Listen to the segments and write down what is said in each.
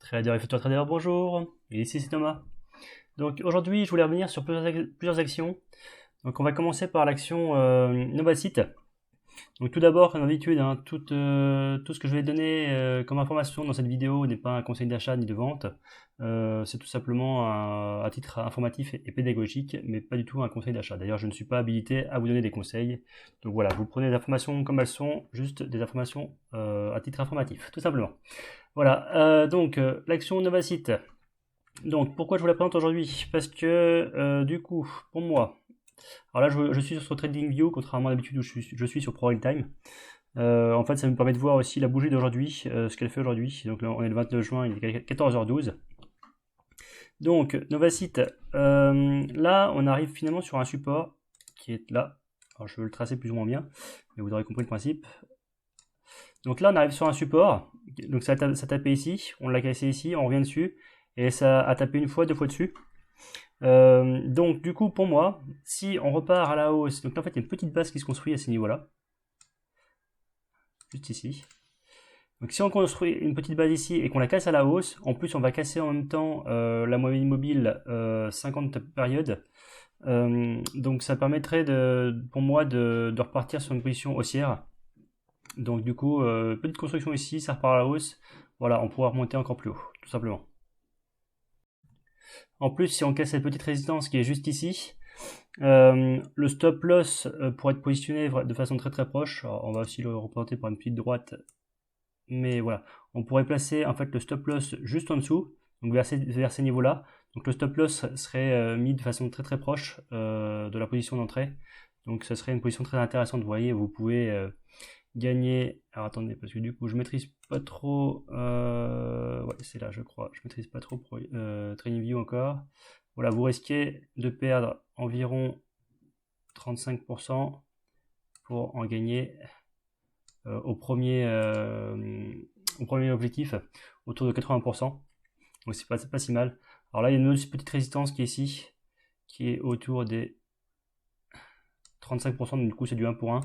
Trader et futur trader, bonjour. Et ici c'est Thomas. Donc aujourd'hui, je voulais revenir sur plusieurs actions. Donc on va commencer par l'action Novacite. Donc tout d'abord, comme d'habitude, hein, tout ce que je vais donner comme information dans cette vidéo n'est pas un conseil d'achat ni de vente. C'est tout simplement à titre informatif et pédagogique, mais pas du tout un conseil d'achat. D'ailleurs, je ne suis pas habilité à vous donner des conseils. Donc voilà, vous prenez des informations comme elles sont, juste des informations à titre informatif, tout simplement. Voilà, l'action Novacite. Donc pourquoi je vous la présente aujourd'hui? Parce que du coup, pour moi, alors là je suis sur TradingView, contrairement à d'habitude où je suis sur ProRealTime. En fait, ça me permet de voir aussi la bougie d'aujourd'hui, ce qu'elle fait aujourd'hui. Donc là, on est le 29 juin, il est 14h12. Donc, Novacite, là, on arrive finalement sur un support qui est là. Alors, je vais le tracer plus ou moins bien, mais vous aurez compris le principe. Donc là, on arrive sur un support. Donc ça a tapé ici, on l'a cassé ici, on revient dessus, et ça a tapé une fois, deux fois dessus. Donc du coup, pour moi, si on repart à la hausse, donc là, en fait, il y a une petite base qui se construit à ce niveau-là, juste ici. Donc si on construit une petite base ici et qu'on la casse à la hausse, en plus on va casser en même temps la moyenne mobile 50 périodes. Donc ça permettrait pour moi de repartir sur une position haussière. Donc du coup, petite construction ici, ça repart à la hausse. Voilà, on pourra remonter encore plus haut, tout simplement. En plus, si on casse cette petite résistance qui est juste ici, le stop loss pourrait être positionné de façon très très proche. Alors, on va aussi le représenter par une petite droite. Mais voilà, on pourrait placer en fait le stop loss juste en dessous, donc vers ces niveaux-là. Donc le stop loss serait mis de façon très très proche de la position d'entrée. Donc ce serait une position très intéressante. Vous voyez, vous pouvez gagner. Alors attendez, parce que du coup je maîtrise pas trop. Ouais, c'est là, je crois. Je maîtrise pas trop TradingView encore. Voilà, vous risquez de perdre environ 35% pour en gagner au premier objectif, autour de 80%. Donc c'est pas si mal. Alors là, il y a une autre petite résistance qui est ici, qui est autour des 35%, donc du coup c'est du 1 pour 1.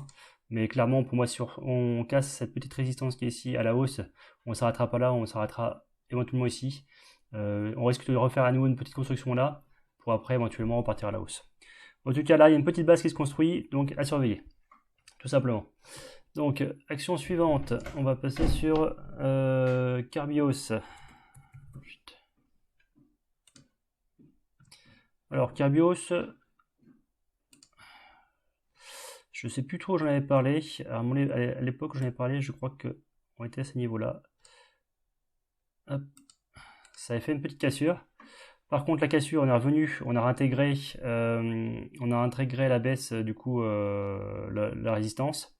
Mais clairement, pour moi, si on casse cette petite résistance qui est ici à la hausse, on ne s'arrêtera pas là, on s'arrêtera éventuellement ici. On risque de refaire à nouveau une petite construction là, pour après éventuellement repartir à la hausse. En tout cas, là, il y a une petite base qui se construit, donc à surveiller, tout simplement. Donc, action suivante, on va passer sur Carbios. Alors, Carbios, je sais plus trop où j'en avais parlé. Alors, à l'époque où j'en avais parlé, je crois qu'on était à ce niveau-là. Hop. Ça avait fait une petite cassure. Par contre, la cassure, on est revenu, on a intégré la baisse, du coup, la résistance.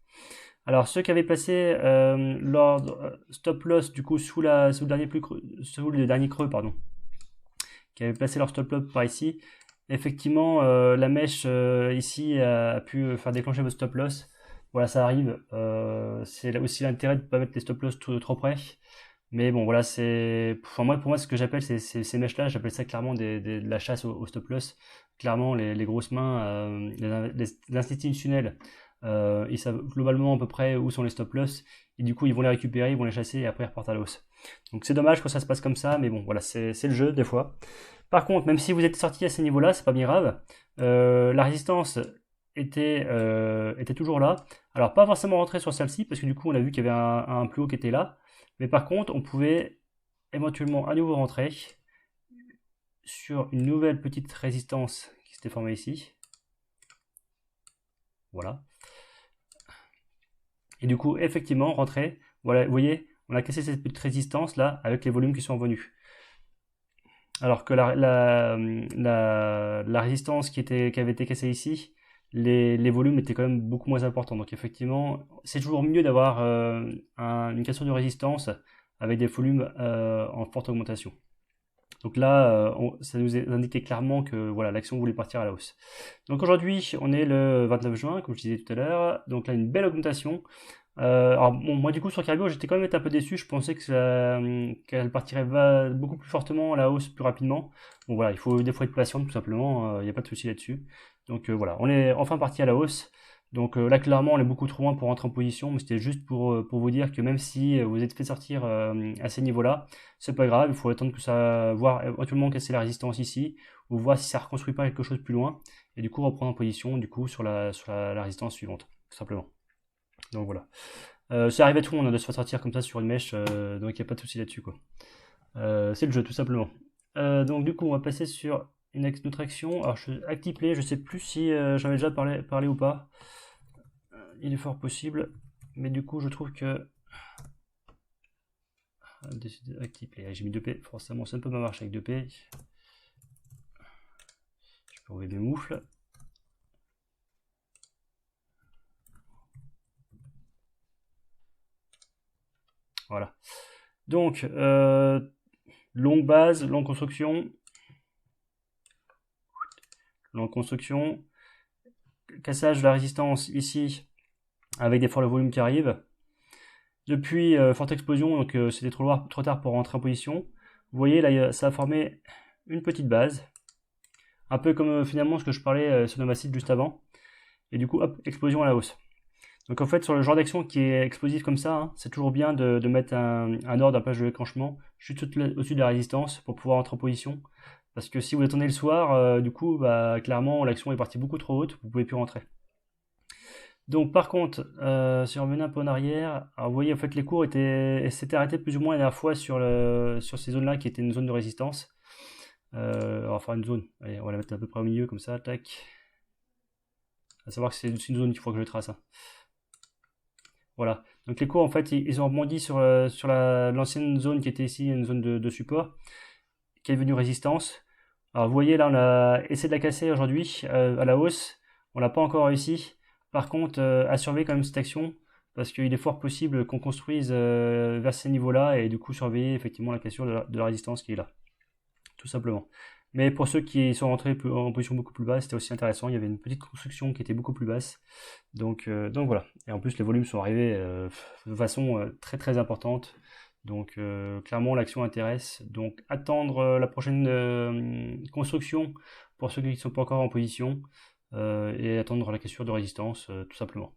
Alors, ceux qui avaient placé leur stop loss, du coup, sous le dernier creux, pardon, qui avaient placé leur stop loss par ici, effectivement, la mèche ici a pu faire déclencher votre stop loss. Voilà, ça arrive. C'est aussi l'intérêt de ne pas mettre les stop loss trop près. Mais bon, voilà, pour moi, ce que j'appelle ces mèches-là, j'appelle ça clairement de la chasse au stop loss. Clairement, les grosses mains, les institutionnels, ils savent globalement à peu près où sont les stop loss. Et du coup, ils vont les récupérer, ils vont les chasser et après ils repartent à la hausse. Donc c'est dommage que ça se passe comme ça, mais bon, voilà, c'est le jeu des fois. Par contre, même si vous êtes sorti à ces niveaux-là, c'est pas bien grave. La résistance était toujours là. Alors, pas forcément rentrer sur celle-ci, parce que du coup, on a vu qu'il y avait un plus haut qui était là. Mais par contre, on pouvait éventuellement à nouveau rentrer sur une nouvelle petite résistance qui s'était formée ici. Voilà. Et du coup, effectivement, rentrer. Voilà, vous voyez, on a cassé cette petite résistance là avec les volumes qui sont revenus. Alors que la résistance qui avait été cassée ici, les volumes étaient quand même beaucoup moins importants. Donc effectivement, c'est toujours mieux d'avoir une cassure de résistance avec des volumes en forte augmentation. Donc là, ça nous indiquait clairement que voilà, l'action voulait partir à la hausse. Donc aujourd'hui, on est le 29 juin, comme je disais tout à l'heure. Donc là, une belle augmentation. Alors bon, moi du coup sur Caribou, j'étais quand même un peu déçu. Je pensais qu'elle partirait beaucoup plus fortement à la hausse plus rapidement. Bon voilà, il faut des fois être patient tout simplement. Il n'y a pas de souci là-dessus. Donc voilà, on est enfin parti à la hausse. Donc là, clairement, on est beaucoup trop loin pour rentrer en position, mais c'était juste pour vous dire que même si vous êtes fait sortir à ces niveaux-là, c'est pas grave, il faut attendre que ça, voir éventuellement casser la résistance ici, ou voir si ça reconstruit pas quelque chose plus loin, et du coup reprendre en position du coup sur la résistance suivante, tout simplement. Donc voilà. Ça arrive à tout le monde de se faire sortir comme ça sur une mèche, donc il n'y a pas de souci là-dessus, quoi. C'est le jeu, tout simplement. Donc du coup, on va passer sur une autre action. Alors, active play, je sais plus si j'en avais déjà parlé ou pas. Il est fort possible, mais du coup, je trouve que active play. J'ai mis 2P, forcément, ça ne peut pas marcher avec 2P. Je peux enlever mes moufles. Voilà. Donc, longue base, longue construction. Longue construction. Cassage de la résistance ici, avec des forts de volume qui arrivent. Depuis forte explosion, donc c'était trop tard pour rentrer en position. Vous voyez là, ça a formé une petite base, un peu comme finalement ce que je parlais sur Nomacide juste avant. Et du coup, hop, explosion à la hausse. Donc en fait, sur le genre d'action qui est explosif comme ça, hein, c'est toujours bien de mettre un ordre à place de déclenchement juste au-dessus de la résistance pour pouvoir entrer en position. Parce que si vous attendez le soir, du coup, bah, clairement, l'action est partie beaucoup trop haute, vous pouvez plus rentrer. Donc par contre, si on revenait un peu en arrière, alors vous voyez en fait les cours s'étaient arrêtés plus ou moins la dernière fois sur ces zones-là qui étaient une zone de résistance. Enfin une zone, allez, on va la mettre à peu près au milieu comme ça, tac. À savoir que c'est une zone qu'il faut que je trace. Hein. Voilà. Donc les cours en fait ils ont rebondi sur l'ancienne zone qui était ici une zone de support, qui est devenue résistance. Alors vous voyez là on a essayé de la casser aujourd'hui à la hausse, on l'a pas encore réussi. Par contre, à surveiller quand même cette action, parce qu'il est fort possible qu'on construise vers ces niveaux-là, et du coup surveiller effectivement la cassure de la résistance qui est là, tout simplement. Mais pour ceux qui sont rentrés en position beaucoup plus basse, c'était aussi intéressant, il y avait une petite construction qui était beaucoup plus basse, donc voilà. Et en plus les volumes sont arrivés de façon très très importante, donc clairement l'action intéresse, donc attendre la prochaine construction pour ceux qui ne sont pas encore en position, et attendre la cassure de résistance, tout simplement.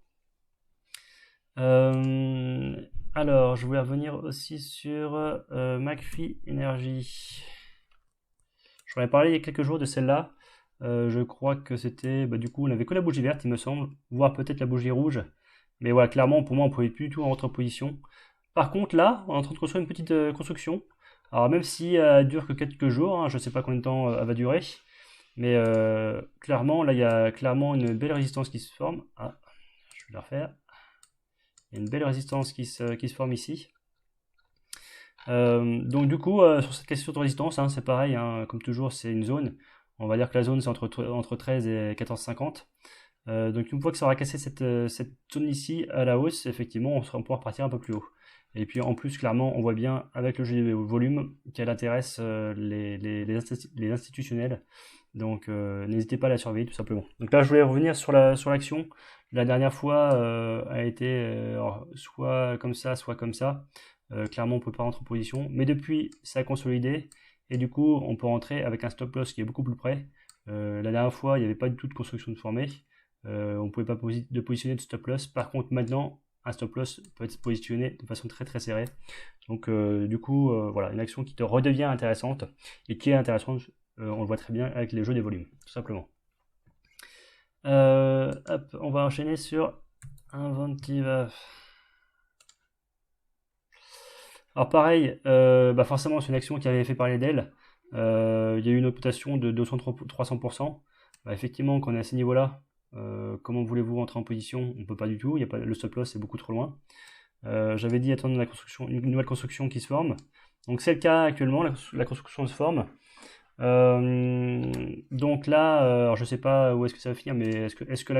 Alors, je voulais revenir aussi sur McPhee Energy. J'en ai parlé il y a quelques jours de celle-là. Je crois que c'était, bah, du coup, on n'avait que la bougie verte, il me semble, voire peut-être la bougie rouge. Mais voilà, clairement, pour moi, on pouvait plus du tout rentrer en position. Par contre, là, on est en train de construire une petite construction. Alors, même si elle dure que quelques jours, hein, je ne sais pas combien de temps elle va durer, mais clairement, là, il y a clairement une belle résistance qui se forme. Ah, je vais la refaire. Il y a une belle résistance qui se forme ici. Donc du coup, sur cette question de résistance, hein, c'est pareil, hein, comme toujours, c'est une zone. On va dire que la zone, c'est entre 13 et 14,50. Donc une fois que ça aura cassé cette zone ici à la hausse, effectivement, on pourra repartir un peu plus haut. Et puis en plus, clairement, on voit bien avec le jeu de volume qu'elle intéresse les institutionnels. Donc n'hésitez pas à la surveiller tout simplement. Donc là, je voulais revenir sur l'action. La dernière fois a été soit comme ça, soit comme ça. Clairement, on ne peut pas rentrer en position. Mais depuis, ça a consolidé. Et du coup, on peut rentrer avec un stop loss qui est beaucoup plus près. La dernière fois, il n'y avait pas du tout de construction de formée. On ne pouvait pas positionner de stop loss. Par contre, maintenant, un stop loss peut être positionné de façon très très serrée. Donc, du coup, voilà, une action qui te redevient intéressante et qui est intéressante, on le voit très bien avec les jeux des volumes, tout simplement. Hop, on va enchaîner sur Inventiva. Alors pareil, bah forcément c'est une action qui avait fait parler d'elle. Il y a eu une augmentation de 200-300%. Bah effectivement, quand on est à ces niveaux-là, comment voulez-vous rentrer en position? On ne peut pas du tout, il y a pas, le stop loss est beaucoup trop loin. J'avais dit attendre une nouvelle construction qui se forme. Donc c'est le cas actuellement, la construction se forme. Donc là, alors je sais pas où est-ce que ça va finir, mais est-ce que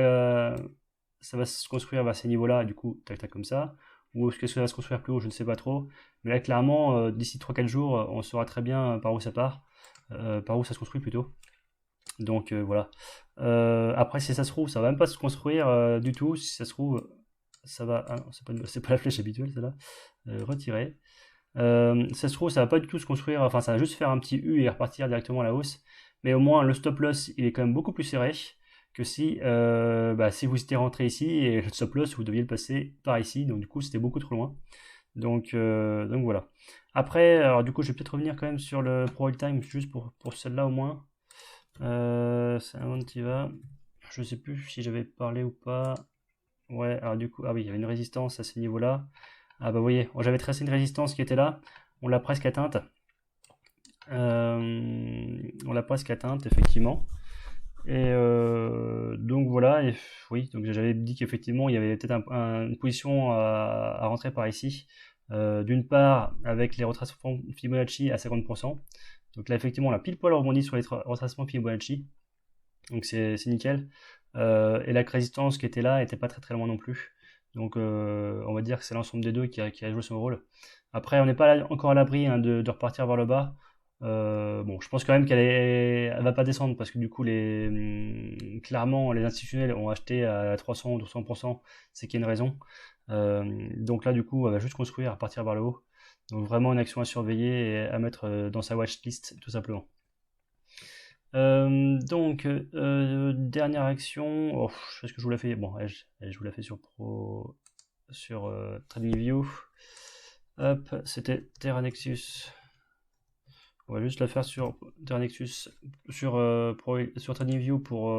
ça va se construire vers ces niveaux-là, du coup, tac tac comme ça, ou est-ce que ça va se construire plus haut, je ne sais pas trop. Mais là, clairement, d'ici 3-4 jours, on saura très bien par où ça part, par où ça se construit plutôt. Donc voilà. Après, si ça se trouve, ça va même pas se construire du tout. Si ça se trouve, ça va. Ah, c'est pas la flèche habituelle, celle-là. Retirer. Ça se trouve, ça va pas du tout se construire, enfin ça va juste faire un petit U et repartir directement à la hausse. Mais au moins le stop loss il est quand même beaucoup plus serré. que si, si vous étiez rentré ici et le stop loss, vous deviez le passer par ici. Donc du coup, c'était beaucoup trop loin. Donc voilà. Après, alors du coup, je vais peut-être revenir quand même sur le Pro All Time, juste pour celle-là au moins. C'est un qui va. Je sais plus si j'avais parlé ou pas. Ouais, alors du coup, ah oui, il y avait une résistance à ce niveau-là. Ah bah vous voyez, j'avais tracé une résistance qui était là. On l'a presque atteinte. On l'a presque atteinte, effectivement. Et donc voilà, et oui, donc j'avais dit qu'effectivement il y avait peut-être une position à rentrer par ici. D'une part, avec les retracements Fibonacci à 50%. Donc là, effectivement, on a pile poil rebondi sur les retracements Fibonacci. Donc c'est nickel. Et la résistance qui était là était pas très très loin non plus. Donc on va dire que c'est l'ensemble des deux qui a joué son rôle. Après, on n'est pas encore à l'abri hein, de repartir vers le bas. Bon, je pense quand même qu'elle va pas descendre parce que du coup, clairement, les institutionnels ont acheté à 300 ou 200%, c'est qu'il y a une raison. Donc là, du coup, elle va juste construire, repartir vers le haut. Donc vraiment une action à surveiller et à mettre dans sa watchlist, tout simplement. Dernière action. Oh, est-ce que je vous la fais? Bon, je vous la fais sur TradingView. Hop, c'était Terra Nexus. On va juste la faire sur Terra Nexus, sur TradingView pour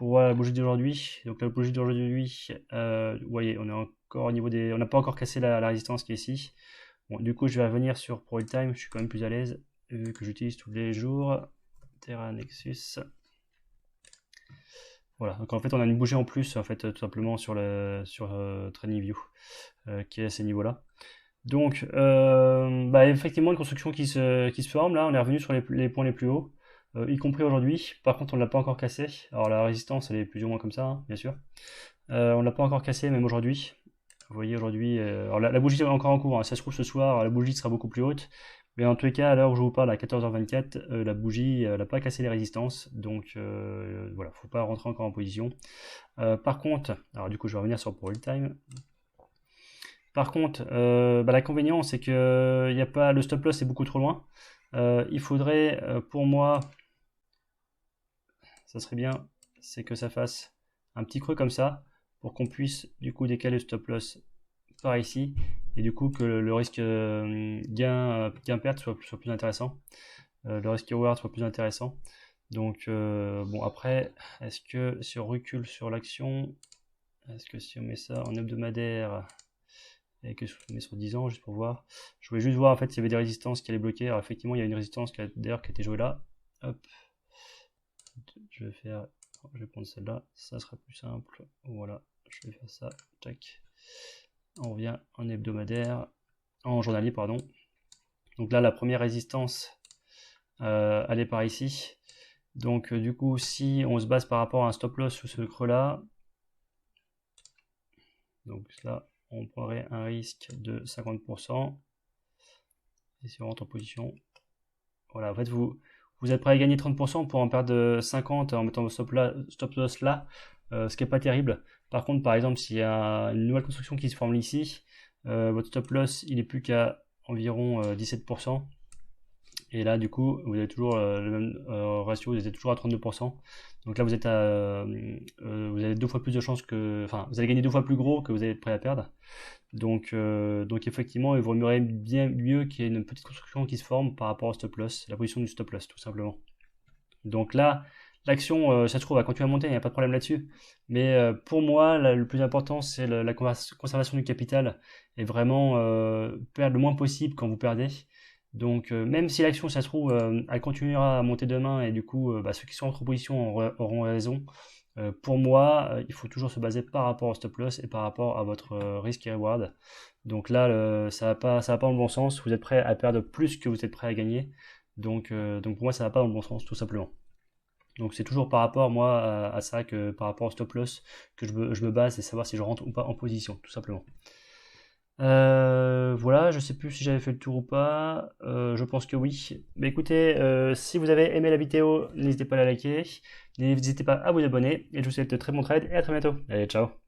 voir la bougie d'aujourd'hui. Donc la bougie d'aujourd'hui, vous voyez, on est encore au niveau des, on n'a pas encore cassé la résistance qui est ici. Bon, du coup, je vais revenir sur Pro All Time. Je suis quand même plus à l'aise vu que j'utilise tous les jours. Terra Nexus. Voilà, donc en fait on a une bougie en plus en fait tout simplement sur TradingView qui est à ces niveaux-là. Donc effectivement une construction qui se forme là, on est revenu sur les points les plus hauts, y compris aujourd'hui. Par contre on ne l'a pas encore cassé. Alors la résistance elle est plus ou moins comme ça, hein, bien sûr. On ne l'a pas encore cassé même aujourd'hui. Vous voyez aujourd'hui, alors la bougie est encore en cours, hein. Ça se trouve ce soir la bougie sera beaucoup plus haute. Mais en tous les cas, à l'heure où je vous parle, à 14h24, la bougie n'a pas cassé les résistances. Donc voilà, faut pas rentrer encore en position. Par contre, alors du coup, je vais revenir sur Pro All Time. Par contre, l'inconvénient, c'est que y a pas, le stop loss est beaucoup trop loin. Il faudrait, pour moi, ça serait bien, c'est que ça fasse un petit creux comme ça, pour qu'on puisse du coup décaler le stop loss par ici, et du coup que le risque gain-perte soit plus intéressant, le risque reward soit plus intéressant. Donc bon après, est-ce que si on recule sur l'action, est-ce que si on met ça en hebdomadaire et que je mets sur 10 ans juste pour voir, je voulais juste voir en fait s'il y avait des résistances qui allaient bloquer. Alors effectivement il y a une résistance qui a été jouée là. Hop, je vais prendre celle-là, ça sera plus simple. Voilà, je vais faire ça, tac. On revient en hebdomadaire, en journalier pardon. Donc là la première résistance elle est par ici. Donc du coup si on se base par rapport à un stop loss sous ce creux là, donc là on prendrait un risque de 50%. Et si on rentre en position, voilà, en fait vous êtes prêt à gagner 30% pour en perdre 50 en mettant stop loss là, ce qui n'est pas terrible. Par contre, par exemple, s'il y a une nouvelle construction qui se forme ici, votre stop loss il est plus qu'à environ 17%. Et là, du coup, vous avez toujours le même ratio, vous êtes toujours à 32%. Donc là, vous avez 2 fois plus de chances enfin, vous allez gagner 2 fois plus gros que vous allez être prêt à perdre. Donc effectivement, il vaut bien mieux qu'il y ait une petite construction qui se forme par rapport au stop loss, la position du stop loss, tout simplement. Donc là, l'action, ça se trouve, va continuer à monter, il n'y a pas de problème là-dessus. Mais pour moi, le plus important, c'est la conservation du capital et vraiment perdre le moins possible quand vous perdez. Donc même si l'action, ça se trouve, elle continuera à monter demain et du coup, ceux qui sont en position auront raison. Pour moi, il faut toujours se baser par rapport au stop loss et par rapport à votre risque et reward. Donc là, ça va pas dans le bon sens. Vous êtes prêt à perdre plus que vous êtes prêt à gagner. Donc pour moi, ça va pas dans le bon sens, tout simplement. Donc c'est toujours par rapport moi à ça que par rapport au stop loss que je me base et savoir si je rentre ou pas en position, tout simplement. Voilà, je sais plus si j'avais fait le tour ou pas, je pense que oui. Mais écoutez, si vous avez aimé la vidéo, n'hésitez pas à la liker, n'hésitez pas à vous abonner, et je vous souhaite de très bons trades et à très bientôt. Allez, ciao!